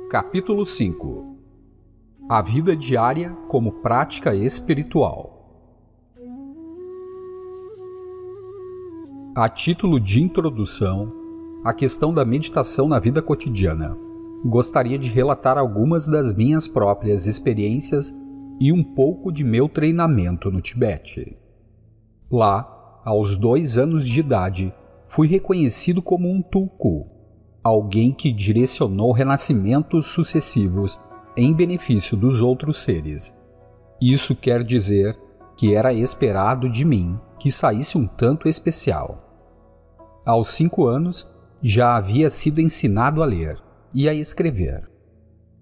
Capítulo 5. A vida diária como prática espiritual. A título de introdução, à questão da meditação na vida cotidiana, gostaria de relatar algumas das minhas próprias experiências e um pouco de meu treinamento no Tibete. Lá, aos 2 anos de idade, fui reconhecido como um tulku, alguém que direcionou renascimentos sucessivos em benefício dos outros seres. Isso quer dizer que era esperado de mim que saísse um tanto especial. Aos 5 anos, já havia sido ensinado a ler e a escrever.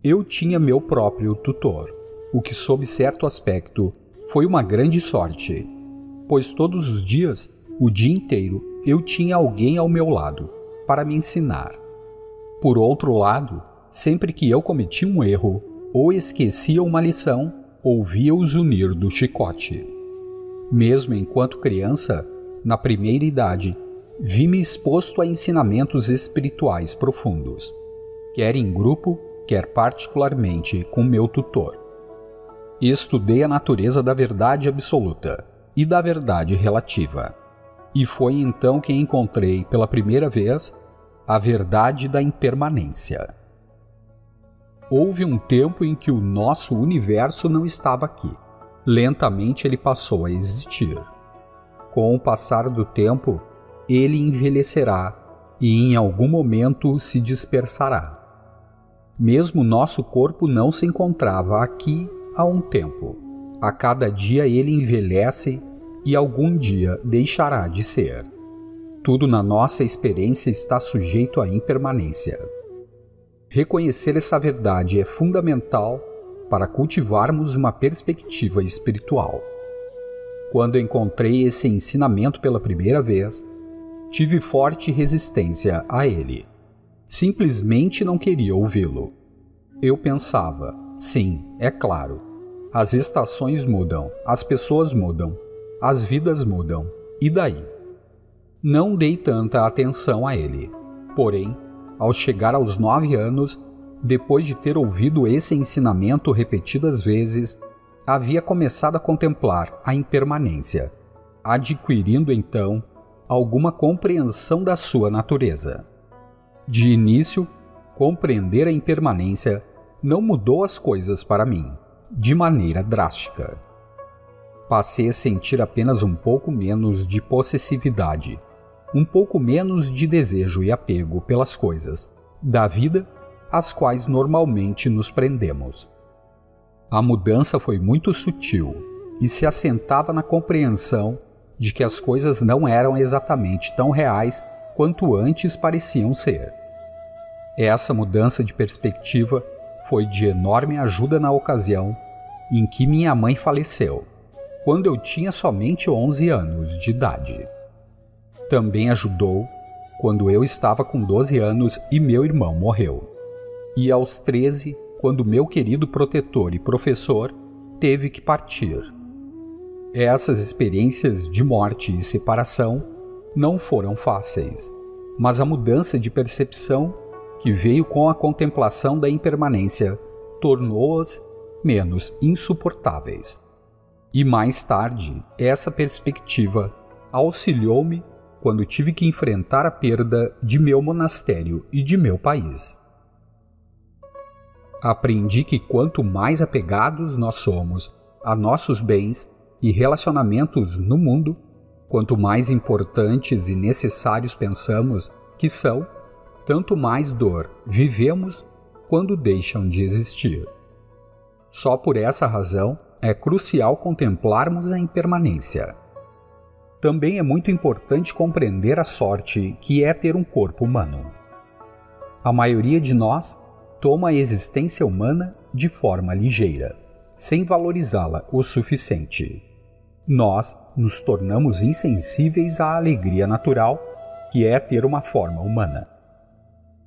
Eu tinha meu próprio tutor, o que, sob certo aspecto, foi uma grande sorte, pois todos os dias, o dia inteiro, eu tinha alguém ao meu lado para me ensinar. Por outro lado, sempre que eu cometia um erro ou esquecia uma lição, ouvia o zunir do chicote. Mesmo enquanto criança, na primeira idade, vi-me exposto a ensinamentos espirituais profundos, quer em grupo, quer particularmente com meu tutor. Estudei a natureza da verdade absoluta e da verdade relativa, e foi então que encontrei pela primeira vez a verdade da impermanência. Houve um tempo em que o nosso universo não estava aqui. Lentamente ele passou a existir. Com o passar do tempo, ele envelhecerá e em algum momento se dispersará. Mesmo nosso corpo não se encontrava aqui há um tempo. A cada dia ele envelhece e algum dia deixará de ser. Tudo na nossa experiência está sujeito à impermanência. Reconhecer essa verdade é fundamental para cultivarmos uma perspectiva espiritual. Quando encontrei esse ensinamento pela primeira vez, tive forte resistência a ele. Simplesmente não queria ouvi-lo. Eu pensava, sim, é claro, as estações mudam, as pessoas mudam, as vidas mudam, e daí? Não dei tanta atenção a ele. Porém, ao chegar aos 9 anos, depois de ter ouvido esse ensinamento repetidas vezes, havia começado a contemplar a impermanência, adquirindo então alguma compreensão da sua natureza. De início, compreender a impermanência não mudou as coisas para mim, de maneira drástica. Passei a sentir apenas um pouco menos de possessividade, um pouco menos de desejo e apego pelas coisas da vida às quais normalmente nos prendemos. A mudança foi muito sutil e se assentava na compreensão de que as coisas não eram exatamente tão reais quanto antes pareciam ser. Essa mudança de perspectiva foi de enorme ajuda na ocasião em que minha mãe faleceu, quando eu tinha somente 11 anos de idade. Também ajudou quando eu estava com 12 anos e meu irmão morreu. E aos 13, quando meu querido protetor e professor teve que partir. Essas experiências de morte e separação não foram fáceis, mas a mudança de percepção que veio com a contemplação da impermanência tornou-as menos insuportáveis. E mais tarde, essa perspectiva auxiliou-me quando tive que enfrentar a perda de meu monastério e de meu país. Aprendi que quanto mais apegados nós somos a nossos bens e relacionamentos no mundo, quanto mais importantes e necessários pensamos que são, tanto mais dor vivemos quando deixam de existir. Só por essa razão é crucial contemplarmos a impermanência. também é muito importante compreender a sorte que é ter um corpo humano. A maioria de nós toma a existência humana de forma ligeira, sem valorizá-la o suficiente. Nós nos tornamos insensíveis à alegria natural, que é ter uma forma humana.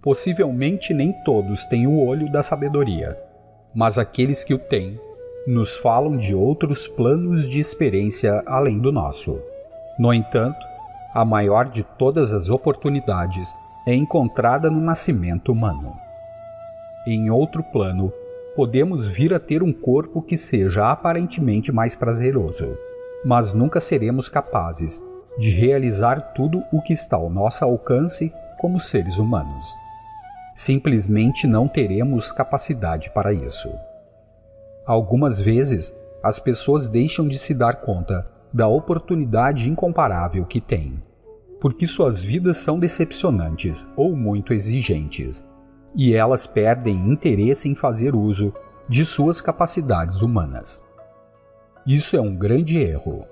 Possivelmente nem todos têm o olho da sabedoria, mas aqueles que o têm nos falam de outros planos de experiência além do nosso. No entanto, a maior de todas as oportunidades é encontrada no nascimento humano. Em outro plano, podemos vir a ter um corpo que seja aparentemente mais prazeroso, mas nunca seremos capazes de realizar tudo o que está ao nosso alcance como seres humanos. Simplesmente não teremos capacidade para isso. Algumas vezes, as pessoas deixam de se dar conta da oportunidade incomparável que têm, porque suas vidas são decepcionantes ou muito exigentes, e elas perdem interesse em fazer uso de suas capacidades humanas. Isso é um grande erro.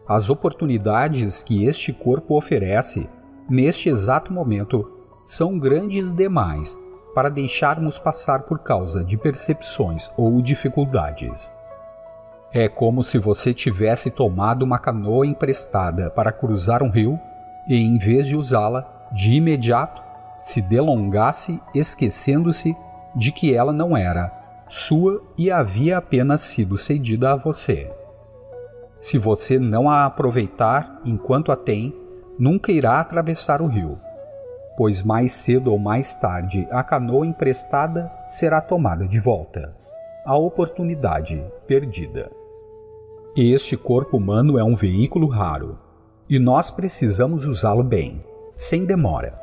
As oportunidades que este corpo oferece, neste exato momento, são grandes demais para deixarmos passar por causa de percepções ou dificuldades. É como se você tivesse tomado uma canoa emprestada para cruzar um rio e, em vez de usá-la, de imediato, se delongasse esquecendo-se de que ela não era sua e havia apenas sido cedida a você. Se você não a aproveitar enquanto a tem, nunca irá atravessar o rio, pois mais cedo ou mais tarde a canoa emprestada será tomada de volta, a oportunidade perdida. Este corpo humano é um veículo raro, e nós precisamos usá-lo bem, sem demora.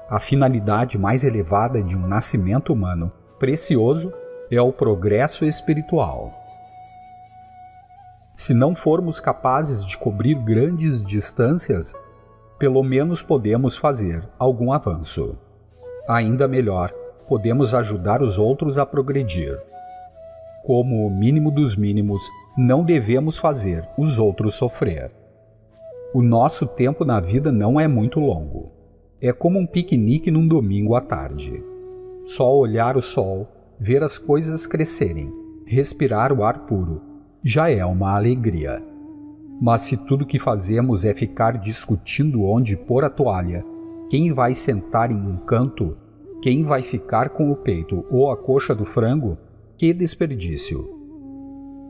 A finalidade mais elevada de um nascimento humano precioso é o progresso espiritual. Se não formos capazes de cobrir grandes distâncias, pelo menos podemos fazer algum avanço. Ainda melhor, podemos ajudar os outros a progredir. Como o mínimo dos mínimos, não devemos fazer os outros sofrer. O nosso tempo na vida não é muito longo. É como um piquenique num domingo à tarde. Só olhar o sol, ver as coisas crescerem, respirar o ar puro, já é uma alegria. Mas se tudo que fazemos é ficar discutindo onde pôr a toalha, quem vai sentar em um canto, quem vai ficar com o peito ou a coxa do frango, que desperdício!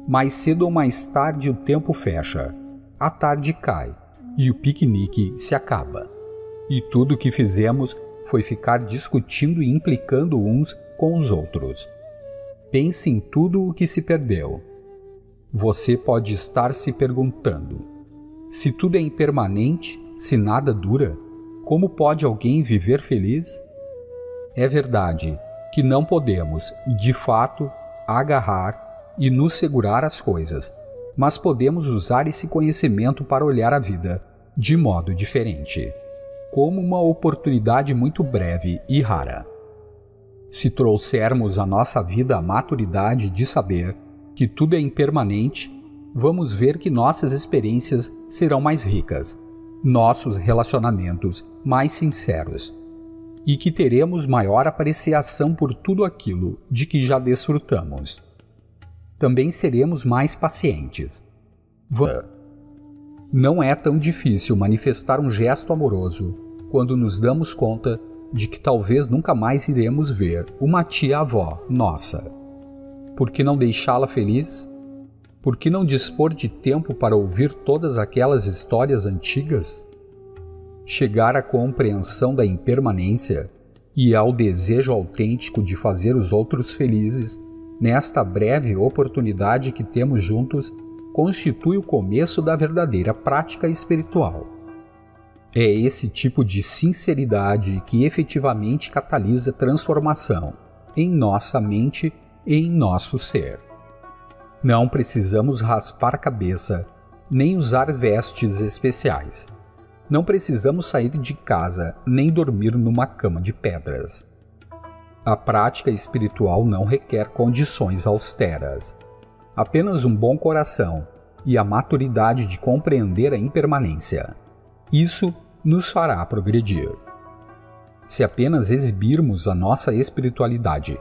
Mais cedo ou mais tarde o tempo fecha, a tarde cai e o piquenique se acaba. E tudo o que fizemos foi ficar discutindo e implicando uns com os outros. Pense em tudo o que se perdeu. Você pode estar se perguntando: se tudo é impermanente, se nada dura, como pode alguém viver feliz? É verdade que não podemos, de fato, agarrar e nos segurar as coisas, mas podemos usar esse conhecimento para olhar a vida de modo diferente, como uma oportunidade muito breve e rara. Se trouxermos à nossa vida a maturidade de saber que tudo é impermanente, vamos ver que nossas experiências serão mais ricas, nossos relacionamentos mais sinceros, e que teremos maior apreciação por tudo aquilo de que já desfrutamos. Também seremos mais pacientes. Não é tão difícil manifestar um gesto amoroso quando nos damos conta de que talvez nunca mais iremos ver uma tia-avó nossa. Por que não deixá-la feliz? Por que não dispor de tempo para ouvir todas aquelas histórias antigas? Chegar à compreensão da impermanência e ao desejo autêntico de fazer os outros felizes, nesta breve oportunidade que temos juntos, constitui o começo da verdadeira prática espiritual. É esse tipo de sinceridade que efetivamente catalisa transformação em nossa mente e em nosso ser. Não precisamos raspar a cabeça, nem usar vestes especiais. Não precisamos sair de casa, nem dormir numa cama de pedras. A prática espiritual não requer condições austeras. Apenas um bom coração e a maturidade de compreender a impermanência. Isso nos fará progredir. Se apenas exibirmos a nossa espiritualidade,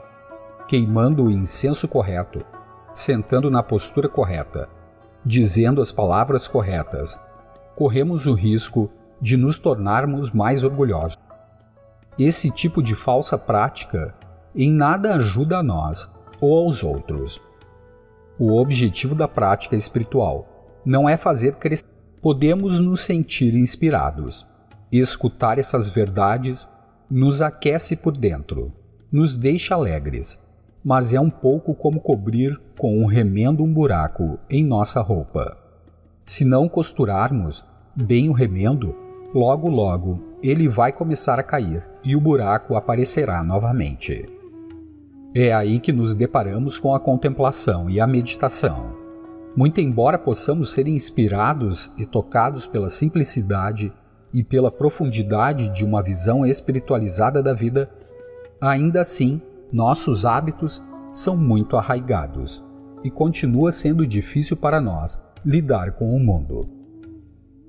queimando o incenso correto, sentando na postura correta, dizendo as palavras corretas, corremos o risco de nos tornarmos mais orgulhosos. Esse tipo de falsa prática em nada ajuda a nós ou aos outros. O objetivo da prática espiritual não é fazer crescer. Podemos nos sentir inspirados. Escutar essas verdades nos aquece por dentro, nos deixa alegres, mas é um pouco como cobrir com um remendo um buraco em nossa roupa. Se não costurarmos bem o remendo, logo logo ele vai começar a cair e o buraco aparecerá novamente. É aí que nos deparamos com a contemplação e a meditação. Muito embora possamos ser inspirados e tocados pela simplicidade e pela profundidade de uma visão espiritualizada da vida, ainda assim, nossos hábitos são muito arraigados e continua sendo difícil para nós lidar com o mundo.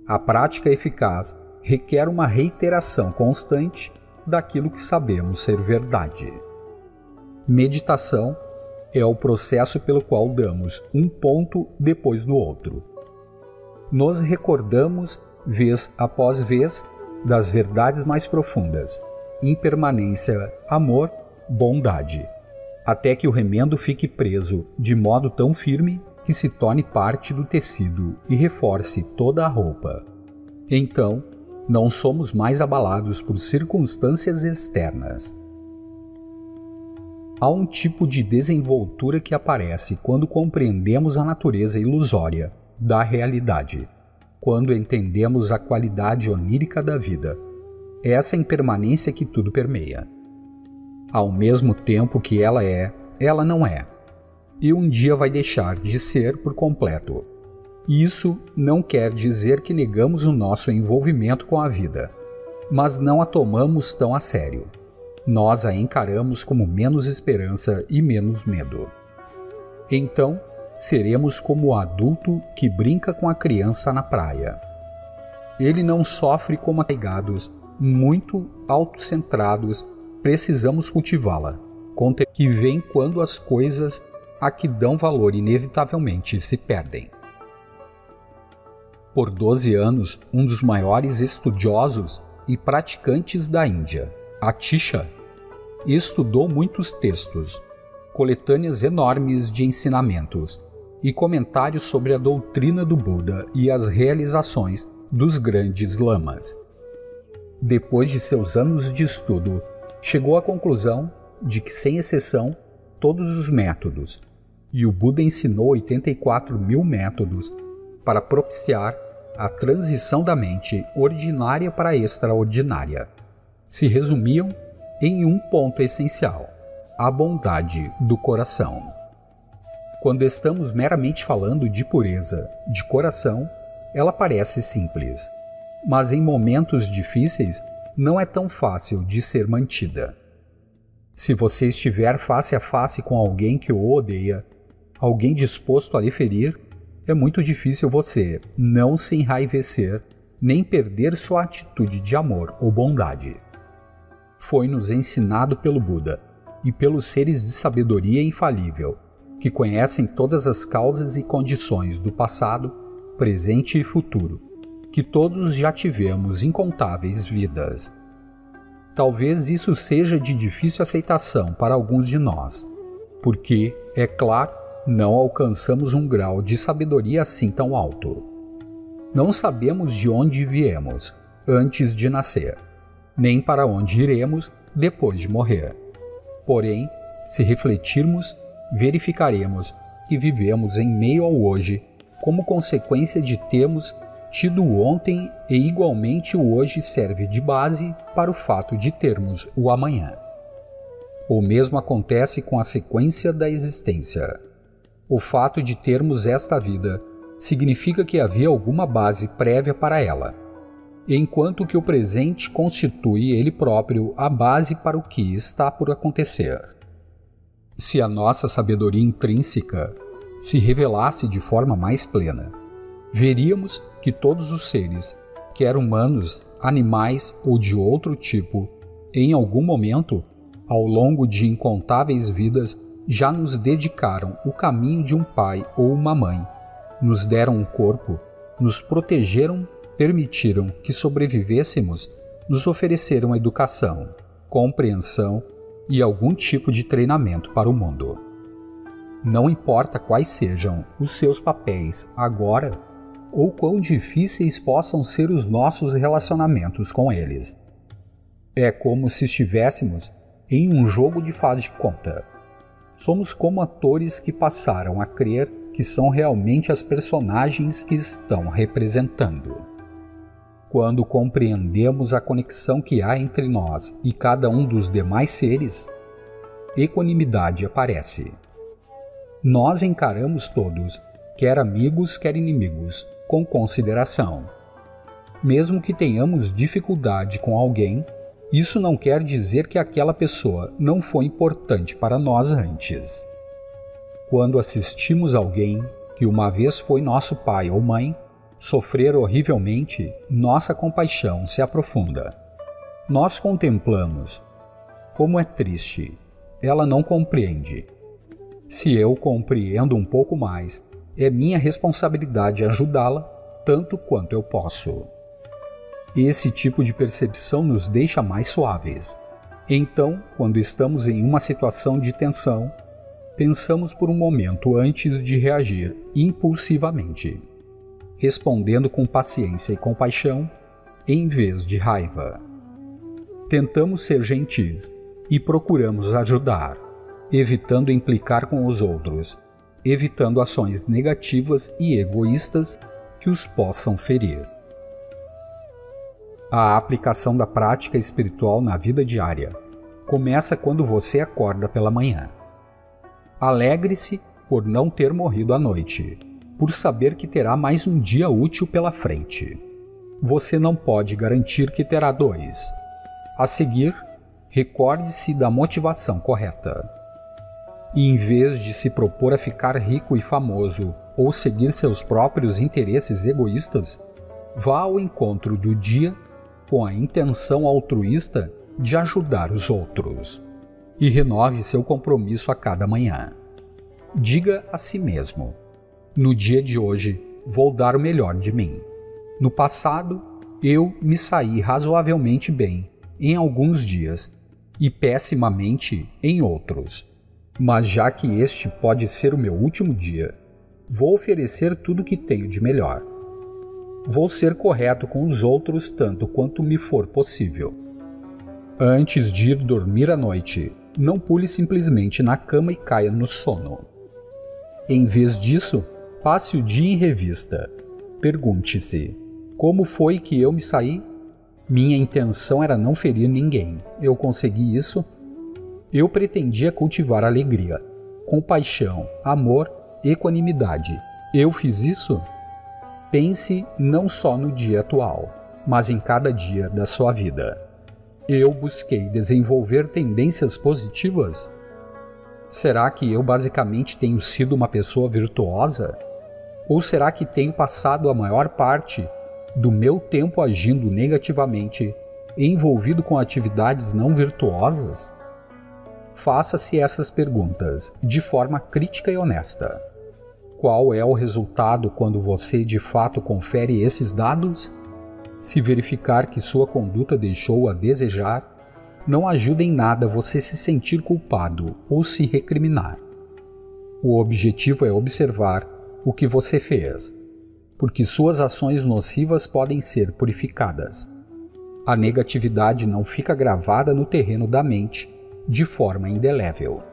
A prática eficaz requer uma reiteração constante daquilo que sabemos ser verdade. Meditação é o processo pelo qual damos um ponto depois do outro. Nos recordamos, vez após vez, das verdades mais profundas: impermanência, amor, bondade, até que o remendo fique preso de modo tão firme que se torne parte do tecido e reforce toda a roupa. Então, não somos mais abalados por circunstâncias externas. Há um tipo de desenvoltura que aparece quando compreendemos a natureza ilusória da realidade, quando entendemos a qualidade onírica da vida, essa impermanência que tudo permeia. Ao mesmo tempo que ela é, ela não é, e um dia vai deixar de ser por completo. Isso não quer dizer que negamos o nosso envolvimento com a vida, mas não a tomamos tão a sério. Nós a encaramos como menos esperança e menos medo. Então, seremos como o adulto que brinca com a criança na praia. Ele não sofre como arraigados, muito autocentrados, precisamos cultivá-la, que vem quando as coisas a que dão valor inevitavelmente se perdem. Por 12 anos, um dos maiores estudiosos e praticantes da Índia, Atisha, estudou muitos textos, coletâneas enormes de ensinamentos e comentários sobre a doutrina do Buda e as realizações dos grandes lamas. Depois de seus anos de estudo, chegou à conclusão de que, sem exceção, todos os métodos, e o Buda ensinou 84.000 métodos para propiciar a transição da mente ordinária para a extraordinária, se resumiam em um ponto essencial: a bondade do coração. Quando estamos meramente falando de pureza de coração, ela parece simples, mas em momentos difíceis não é tão fácil de ser mantida. Se você estiver face a face com alguém que o odeia, alguém disposto a lhe ferir, é muito difícil você não se enraivecer nem perder sua atitude de amor ou bondade. Foi-nos ensinado pelo Buda e pelos seres de sabedoria infalível, que conhecem todas as causas e condições do passado, presente e futuro, que todos já tivemos incontáveis vidas. Talvez isso seja de difícil aceitação para alguns de nós, porque, é claro, não alcançamos um grau de sabedoria assim tão alto. Não sabemos de onde viemos antes de nascer, nem para onde iremos depois de morrer. Porém, se refletirmos, verificaremos que vivemos em meio ao hoje como consequência de termos tido o ontem, e igualmente o hoje serve de base para o fato de termos o amanhã. O mesmo acontece com a sequência da existência. O fato de termos esta vida significa que havia alguma base prévia para ela, enquanto que o presente constitui ele próprio a base para o que está por acontecer. Se a nossa sabedoria intrínseca se revelasse de forma mais plena, veríamos que todos os seres, quer humanos, animais ou de outro tipo, em algum momento, ao longo de incontáveis vidas, já nos dedicaram o caminho de um pai ou uma mãe, nos deram um corpo, nos protegeram, permitiram que sobrevivêssemos, nos ofereceram educação, compreensão e algum tipo de treinamento para o mundo. Não importa quais sejam os seus papéis agora ou quão difíceis possam ser os nossos relacionamentos com eles. É como se estivéssemos em um jogo de faz de conta. Somos como atores que passaram a crer que são realmente as personagens que estão representando. Quando compreendemos a conexão que há entre nós e cada um dos demais seres, equanimidade aparece. Nós encaramos todos, quer amigos, quer inimigos, com consideração. Mesmo que tenhamos dificuldade com alguém, isso não quer dizer que aquela pessoa não foi importante para nós antes. Quando assistimos alguém que uma vez foi nosso pai ou mãe sofrer horrivelmente, nossa compaixão se aprofunda. Nós contemplamos. Como é triste. Ela não compreende. Se eu compreendo um pouco mais, é minha responsabilidade ajudá-la tanto quanto eu posso. Esse tipo de percepção nos deixa mais suaves. Então, quando estamos em uma situação de tensão, pensamos por um momento antes de reagir impulsivamente, respondendo com paciência e compaixão, em vez de raiva. Tentamos ser gentis e procuramos ajudar, evitando implicar com os outros, evitando ações negativas e egoístas que os possam ferir. A aplicação da prática espiritual na vida diária começa quando você acorda pela manhã. Alegre-se por não ter morrido à noite, por saber que terá mais um dia útil pela frente. Você não pode garantir que terá 2. A seguir, recorde-se da motivação correta. E em vez de se propor a ficar rico e famoso ou seguir seus próprios interesses egoístas, vá ao encontro do dia com a intenção altruísta de ajudar os outros. E renove seu compromisso a cada manhã. Diga a si mesmo: no dia de hoje, vou dar o melhor de mim. No passado, eu me saí razoavelmente bem em alguns dias e pessimamente em outros. Mas já que este pode ser o meu último dia, vou oferecer tudo o que tenho de melhor. Vou ser correto com os outros tanto quanto me for possível. Antes de ir dormir à noite, não pule simplesmente na cama e caia no sono. Em vez disso, passe o dia em revista. Pergunte-se: como foi que eu me saí? Minha intenção era não ferir ninguém. Eu consegui isso? Eu pretendia cultivar alegria, compaixão, amor, equanimidade. Eu fiz isso? Pense não só no dia atual, mas em cada dia da sua vida. Eu busquei desenvolver tendências positivas? Será que eu basicamente tenho sido uma pessoa virtuosa? Ou será que tenho passado a maior parte do meu tempo agindo negativamente, envolvido com atividades não virtuosas? Faça-se essas perguntas de forma crítica e honesta. Qual é o resultado quando você de fato confere esses dados? Se verificar que sua conduta deixou a desejar, não ajuda em nada você se sentir culpado ou se recriminar. O objetivo é observar o que você fez, porque suas ações nocivas podem ser purificadas. A negatividade não fica gravada no terreno da mente de forma indelével.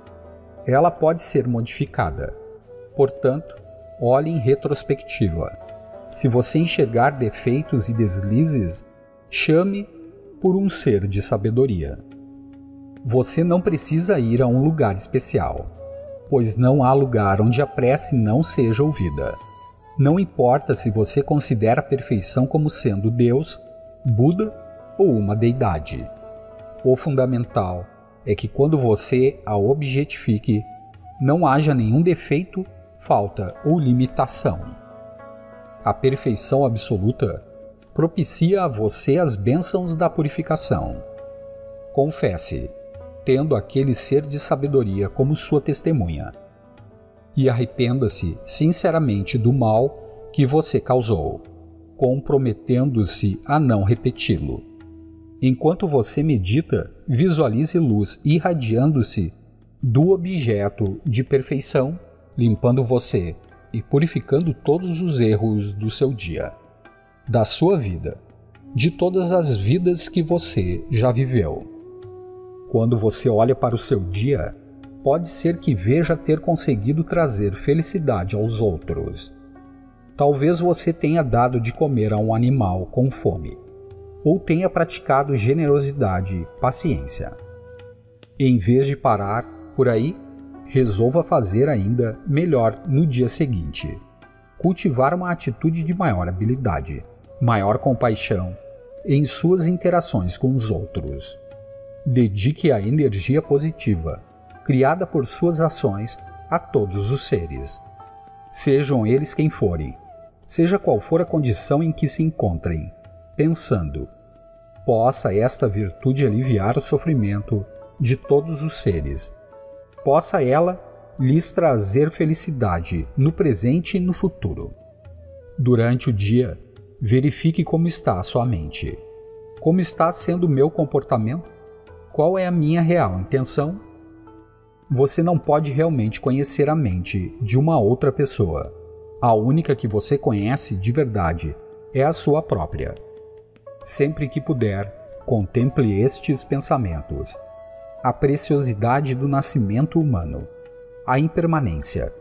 Ela pode ser modificada. Portanto, olhe em retrospectiva. Se você enxergar defeitos e deslizes, chame por um ser de sabedoria. Você não precisa ir a um lugar especial, pois não há lugar onde a prece não seja ouvida. Não importa se você considera a perfeição como sendo Deus, Buda ou uma deidade. O fundamental é que quando você a objetifique, não haja nenhum defeito, falta ou limitação. A perfeição absoluta propicia a você as bênçãos da purificação. Confesse, tendo aquele ser de sabedoria como sua testemunha, e arrependa-se sinceramente do mal que você causou, comprometendo-se a não repeti-lo. Enquanto você medita, visualize luz irradiando-se do objeto de perfeição, limpando você e purificando todos os erros do seu dia, da sua vida, de todas as vidas que você já viveu. Quando você olha para o seu dia, pode ser que veja ter conseguido trazer felicidade aos outros. Talvez você tenha dado de comer a um animal com fome, ou tenha praticado generosidade e paciência. Em vez de parar por aí, resolva fazer ainda melhor no dia seguinte. Cultivar uma atitude de maior habilidade, maior compaixão em suas interações com os outros. Dedique a energia positiva, criada por suas ações, a todos os seres. Sejam eles quem forem, seja qual for a condição em que se encontrem, pensando: possa esta virtude aliviar o sofrimento de todos os seres. Possa ela lhes trazer felicidade no presente e no futuro. Durante o dia, verifique como está a sua mente. Como está sendo o meu comportamento? Qual é a minha real intenção? Você não pode realmente conhecer a mente de uma outra pessoa. A única que você conhece de verdade é a sua própria. Sempre que puder, contemple estes pensamentos: a preciosidade do nascimento humano, a impermanência,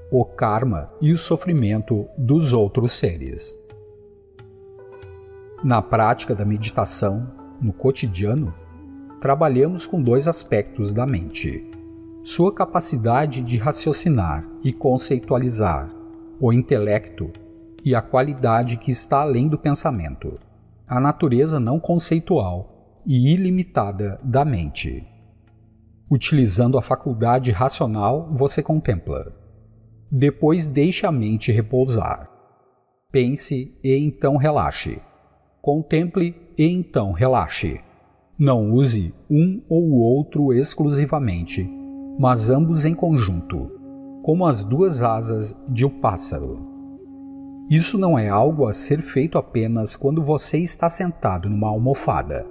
o karma e o sofrimento dos outros seres. Na prática da meditação, no cotidiano, trabalhamos com dois aspectos da mente: sua capacidade de raciocinar e conceitualizar, o intelecto, e a qualidade que está além do pensamento, a natureza não conceitual e ilimitada da mente. Utilizando a faculdade racional, você contempla. Depois deixe a mente repousar. Pense e então relaxe. Contemple e então relaxe. Não use um ou o outro exclusivamente, mas ambos em conjunto, como as duas asas de um pássaro. Isso não é algo a ser feito apenas quando você está sentado numa almofada.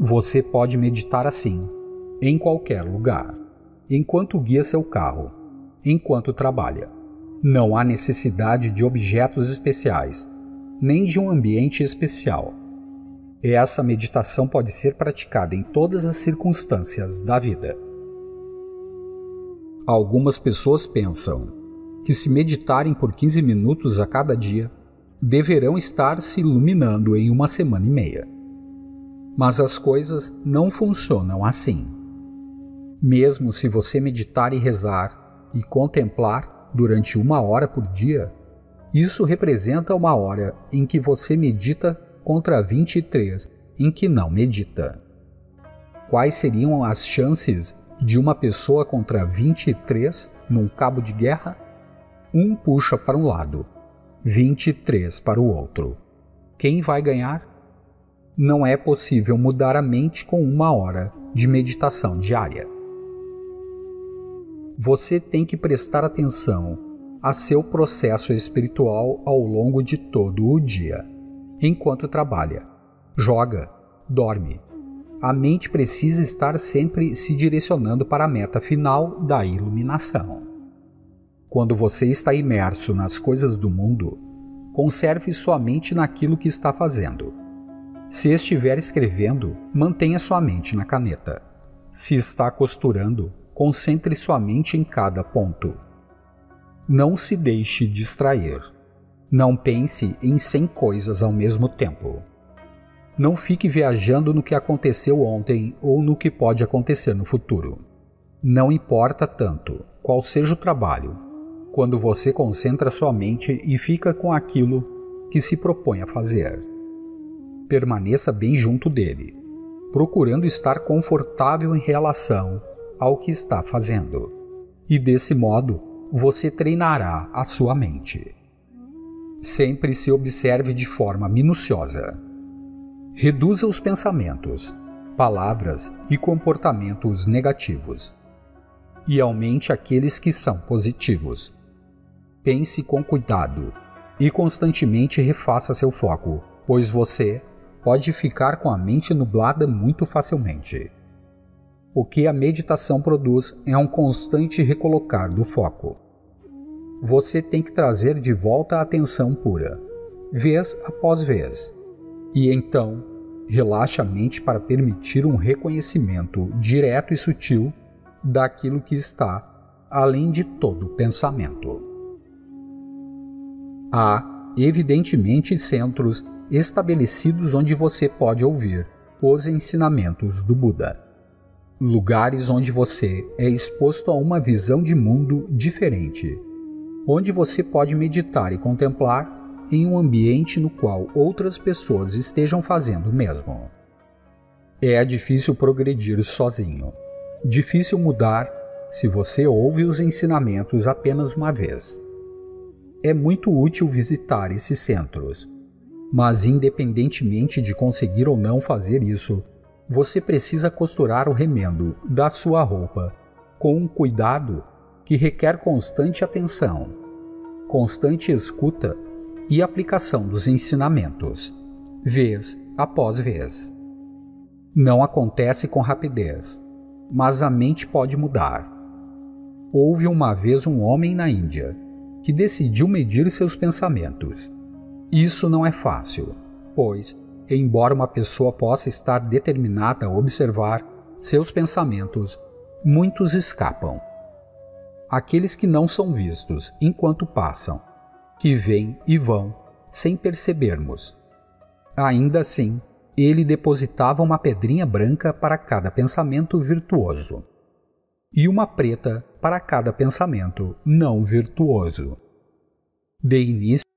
Você pode meditar assim, em qualquer lugar, enquanto guia seu carro, enquanto trabalha. Não há necessidade de objetos especiais, nem de um ambiente especial. Essa meditação pode ser praticada em todas as circunstâncias da vida. Algumas pessoas pensam que, se meditarem por 15 minutos a cada dia, deverão estar se iluminando em uma semana e meia. Mas as coisas não funcionam assim. Mesmo se você meditar e rezar e contemplar durante 1 hora por dia, isso representa 1 hora em que você medita contra 23 em que não medita. Quais seriam as chances de uma pessoa contra 23 num cabo de guerra? 1 puxa para um lado, 23 para o outro. Quem vai ganhar? Não é possível mudar a mente com 1 hora de meditação diária. Você tem que prestar atenção a seu processo espiritual ao longo de todo o dia, enquanto trabalha, joga, dorme. A mente precisa estar sempre se direcionando para a meta final da iluminação. Quando você está imerso nas coisas do mundo, conserve sua mente naquilo que está fazendo. Se estiver escrevendo, mantenha sua mente na caneta. Se está costurando, concentre sua mente em cada ponto. Não se deixe distrair. Não pense em 100 coisas ao mesmo tempo. Não fique viajando no que aconteceu ontem ou no que pode acontecer no futuro. Não importa tanto qual seja o trabalho, quando você concentra sua mente e fica com aquilo que se propõe a fazer. Permaneça bem junto dele, procurando estar confortável em relação ao que está fazendo. E desse modo, você treinará a sua mente. Sempre se observe de forma minuciosa. Reduza os pensamentos, palavras e comportamentos negativos. E aumente aqueles que são positivos. Pense com cuidado e constantemente refaça seu foco, pois você pode ficar com a mente nublada muito facilmente. O que a meditação produz é um constante recolocar do foco. Você tem que trazer de volta a atenção pura, vez após vez, e então relaxe a mente para permitir um reconhecimento direto e sutil daquilo que está além de todo pensamento. Há, evidentemente, centros estabelecidos onde você pode ouvir os ensinamentos do Buda. Lugares onde você é exposto a uma visão de mundo diferente, onde você pode meditar e contemplar em um ambiente no qual outras pessoas estejam fazendo o mesmo. É difícil progredir sozinho. Difícil mudar se você ouve os ensinamentos apenas uma vez. É muito útil visitar esses centros, mas independentemente de conseguir ou não fazer isso, você precisa costurar o remendo da sua roupa com um cuidado que requer constante atenção, constante escuta e aplicação dos ensinamentos, vez após vez. Não acontece com rapidez, mas a mente pode mudar. Houve uma vez um homem na Índia que decidiu medir seus pensamentos. Isso não é fácil, pois, embora uma pessoa possa estar determinada a observar seus pensamentos, muitos escapam. Aqueles que não são vistos enquanto passam, que vêm e vão sem percebermos. Ainda assim, ele depositava uma pedrinha branca para cada pensamento virtuoso e uma preta para cada pensamento não virtuoso. De início,